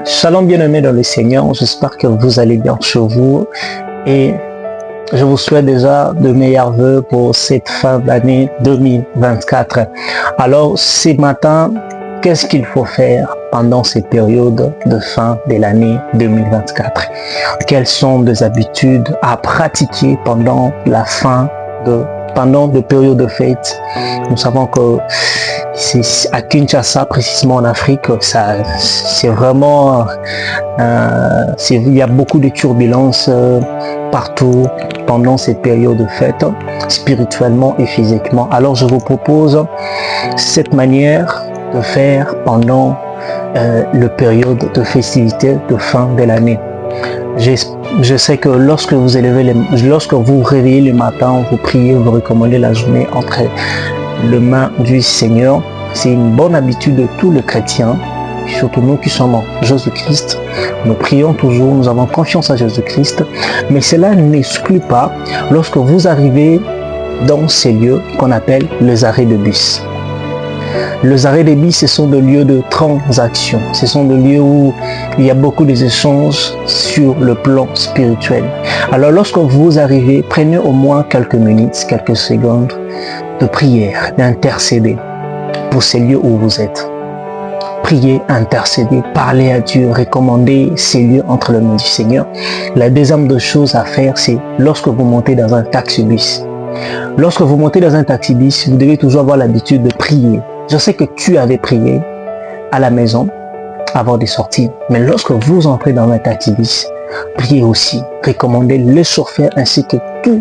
Shalom bien-aimés dans le Seigneur, j'espère que vous allez bien chez vous et je vous souhaite déjà de meilleurs vœux pour cette fin d'année 2024. Alors ce matin, qu'est-ce qu'il faut faire pendant cette période de fin de l'année 2024? Quelles sont des habitudes à pratiquer pendant la fin pendant des périodes de fête? Nous savons que c'est à Kinshasa, précisément en Afrique, c'est vraiment, il y a beaucoup de turbulences partout pendant cette période de fête, spirituellement et physiquement. Alors je vous propose cette manière de faire pendant la période de festivité de fin de l'année. Je sais que lorsque vous vous réveillez le matin, vous priez, vous recommandez la journée entre les mains du Seigneur. C'est une bonne habitude de tous les chrétiens, surtout nous qui sommes en Jésus-Christ. Nous prions toujours, nous avons confiance en Jésus-Christ, mais cela n'exclut pas lorsque vous arrivez dans ces lieux qu'on appelle les arrêts de bus. Les arrêts de bus, ce sont des lieux de transaction. Ce sont des lieux où il y a beaucoup d'échanges sur le plan spirituel. Alors lorsque vous arrivez, prenez au moins quelques minutes, quelques secondes de prière, d'intercéder pour ces lieux où vous êtes. Priez, intercédez, parlez à Dieu, recommandez ces lieux entre les mains du Seigneur. La deuxième des choses à faire, c'est lorsque vous montez dans un taxi-bus. Lorsque vous montez dans un taxi-bus, vous devez toujours avoir l'habitude de prier. Je sais que tu avais prié à la maison avant de sortir, mais lorsque vous entrez dans un taxi-bus, priez aussi, recommandez le chauffeur ainsi que tous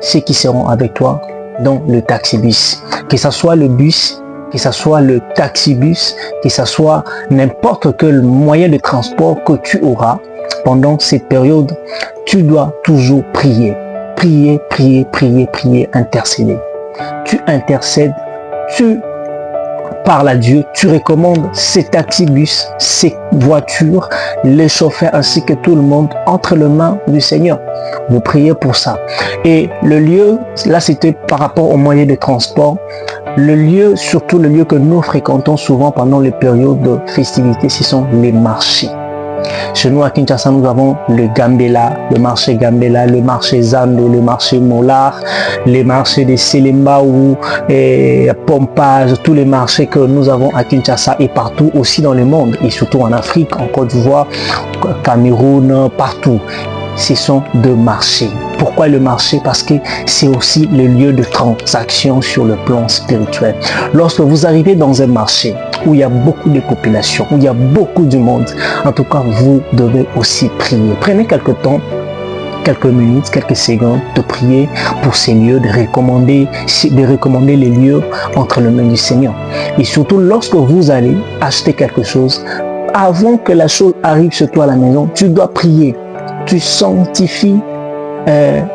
ceux qui seront avec toi dans le taxi-bus. Que ce soit le bus, que ce soit le taxi-bus, que ce soit n'importe quel moyen de transport que tu auras pendant cette période, tu dois toujours prier. Prier, prier, prier, prier, intercéder. Tu intercèdes, tu parles à Dieu, tu recommandes ces taxi-bus, ces voitures, les chauffeurs ainsi que tout le monde entre les mains du Seigneur. Vous priez pour ça. Et le lieu, là c'était par rapport aux moyens de transport. Le lieu, surtout le lieu que nous fréquentons souvent pendant les périodes de festivité, ce sont les marchés. Chez nous à Kinshasa, nous avons le Gambela, le marché Gambela, le marché Zando, le marché Molar, les marchés de Selembaou et Pompage, tous les marchés que nous avons à Kinshasa et partout aussi dans le monde, et surtout en Afrique, en Côte d'Ivoire, Cameroun, partout. Ce sont deux marchés. Pourquoi le marché? Parce que c'est aussi le lieu de transaction sur le plan spirituel. Lorsque vous arrivez dans un marché où il y a beaucoup de population, où il y a beaucoup de monde, en tout cas, vous devez aussi prier. Prenez quelques temps, quelques minutes, quelques secondes de prier pour ces lieux, de recommander les lieux entre les mains du Seigneur. Et surtout, lorsque vous allez acheter quelque chose, avant que la chose arrive chez toi à la maison, tu dois prier. Tu sanctifies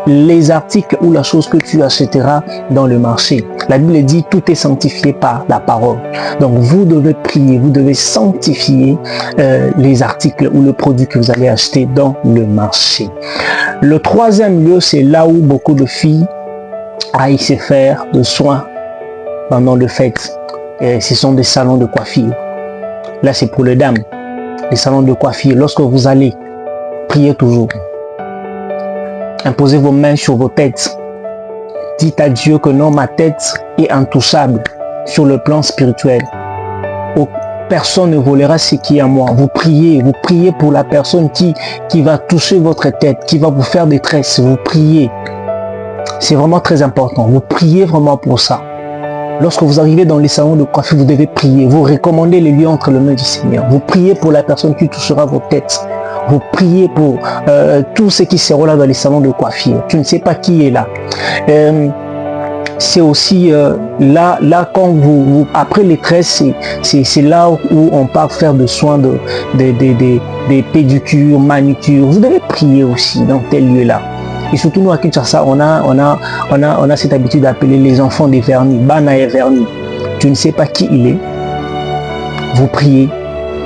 les articles ou la chose que tu achèteras dans le marché. La Bible dit tout est sanctifié par la parole. Donc vous devez prier, vous devez sanctifier les articles ou le produit que vous allez acheter dans le marché. Le troisième lieu, c'est là où beaucoup de filles aillent se faire de soins pendant les fêtes. Ce sont des salons de coiffure. Là c'est pour les dames. Les salons de coiffure, lorsque vous allez, priez toujours. Imposez vos mains sur vos têtes. Dites à Dieu que non, ma tête est intouchable sur le plan spirituel. Personne ne volera ce qui est à moi. Vous priez pour la personne qui va toucher votre tête, qui va vous faire des tresses. Vous priez. C'est vraiment très important. Vous priez vraiment pour ça. Lorsque vous arrivez dans les salons de coiffure, vous devez prier. Vous recommandez les lieux entre les mains du Seigneur. Vous priez pour la personne qui touchera vos têtes. Vous priez pour tous ceux qui seront là dans les salons de coiffure. Tu ne sais pas qui est là. C'est aussi là quand vous après les tresses, c'est là où on part faire des soins des pédicures, manucures. Vous devez prier aussi dans tel lieu-là. Et surtout nous à Kinshasa, on a cette habitude d'appeler les enfants des vernis, Bana et vernis. Tu ne sais pas qui il est. Vous priez.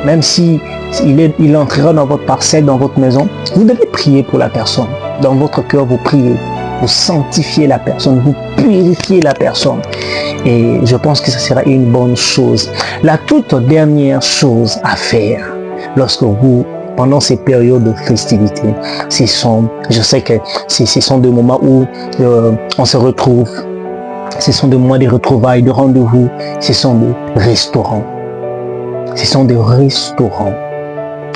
Même si il entrera dans votre parcelle, dans votre maison, vous devez prier pour la personne. Dans votre cœur, vous priez. Vous sanctifiez la personne, vous purifiez la personne. Et je pense que ça sera une bonne chose. La toute dernière chose à faire lorsque vous, pendant ces périodes de festivité, je sais que ce sont des moments où on se retrouve, ce sont des moments de retrouvailles, de rendez-vous, ce sont des restaurants. Ce sont des restaurants,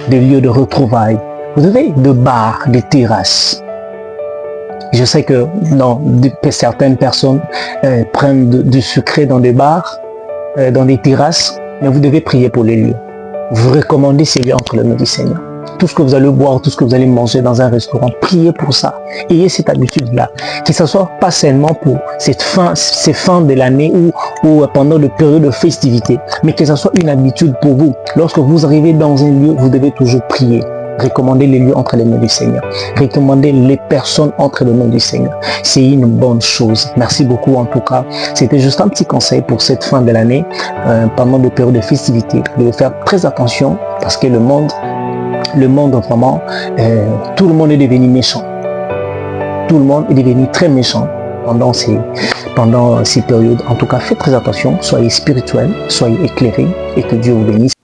des lieux de retrouvailles. Vous avez des bars, des terrasses. Je sais que certaines personnes prennent du sucré dans des bars, dans des terrasses, mais vous devez prier pour les lieux. Vous recommandez ces lieux entre les mains du Seigneur. Tout ce que vous allez boire, tout ce que vous allez manger dans un restaurant, priez pour ça. Ayez cette habitude-là. Que ce soit pas seulement pour ces fins de l'année ou pendant le période de festivité, mais que ce soit une habitude pour vous. Lorsque vous arrivez dans un lieu, vous devez toujours prier. Recommandez les lieux entre les mains du Seigneur. Recommandez les personnes entre les mains du Seigneur. C'est une bonne chose. Merci beaucoup en tout cas. C'était juste un petit conseil pour cette fin de l'année, pendant le période de festivité. Vous devez faire très attention parce que le monde vraiment, tout le monde est devenu méchant. Tout le monde est devenu très méchant pendant ces périodes. En tout cas, faites très attention. Soyez spirituels, soyez éclairés et que Dieu vous bénisse.